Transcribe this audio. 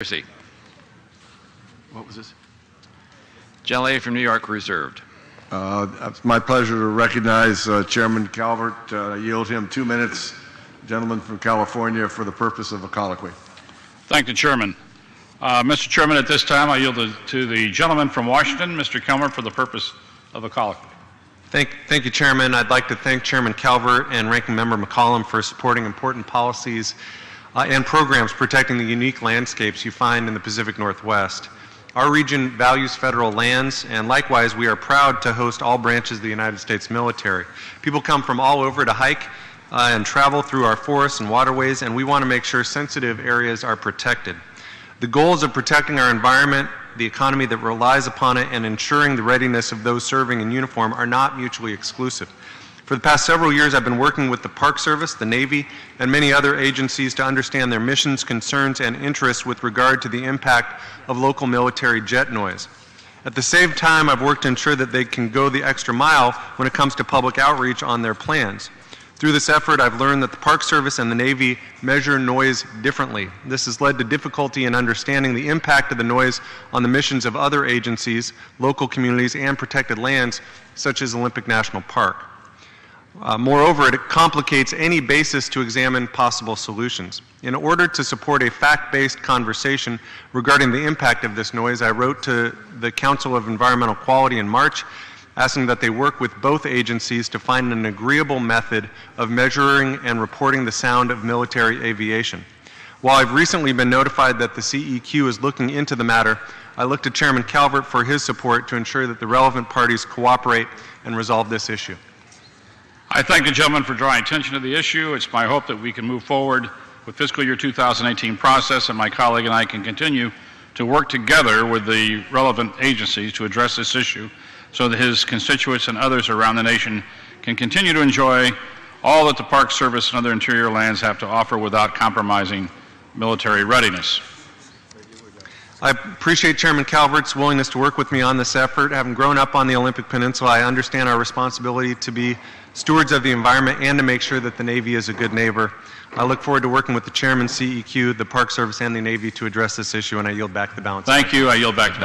Jersey. What was this? Gentlelady from New York reserved. It's my pleasure to recognize Chairman Calvert. Yield him 2 minutes. Gentleman from California, for the purpose of a colloquy. Thank the Chairman. Mr. Chairman, at this time I yield to the gentleman from Washington, Mr. Kilmer, for the purpose of a colloquy. Thank you, Chairman. I'd like to thank Chairman Calvert and Ranking Member McCollum for supporting important policies and programs protecting the unique landscapes you find in the Pacific Northwest. Our region values federal lands, and likewise we are proud to host all branches of the United States military. People come from all over to hike and travel through our forests and waterways, and we want to make sure sensitive areas are protected. The goals of protecting our environment, the economy that relies upon it, and ensuring the readiness of those serving in uniform are not mutually exclusive. For the past several years, I've been working with the Park Service, the Navy, and many other agencies to understand their missions, concerns, and interests with regard to the impact of local military jet noise. At the same time, I've worked to ensure that they can go the extra mile when it comes to public outreach on their plans. Through this effort, I've learned that the Park Service and the Navy measure noise differently. This has led to difficulty in understanding the impact of the noise on the missions of other agencies, local communities, and protected lands, such as Olympic National Park. Moreover, it complicates any basis to examine possible solutions. In order to support a fact-based conversation regarding the impact of this noise, I wrote to the Council of Environmental Quality in March, asking that they work with both agencies to find an agreeable method of measuring and reporting the sound of military aviation. While I've recently been notified that the CEQ is looking into the matter, I look to Chairman Calvert for his support to ensure that the relevant parties cooperate and resolve this issue. I thank the gentleman for drawing attention to the issue. It's my hope that we can move forward with fiscal year 2018 process, and my colleague and I can continue to work together with the relevant agencies to address this issue so that his constituents and others around the nation can continue to enjoy all that the Park Service and other interior lands have to offer without compromising military readiness. I appreciate Chairman Calvert's willingness to work with me on this effort. Having grown up on the Olympic Peninsula, I understand our responsibility to be stewards of the environment and to make sure that the Navy is a good neighbor. I look forward to working with the Chairman, CEQ, the Park Service, and the Navy to address this issue, and I yield back the balance. Thank you. I yield back the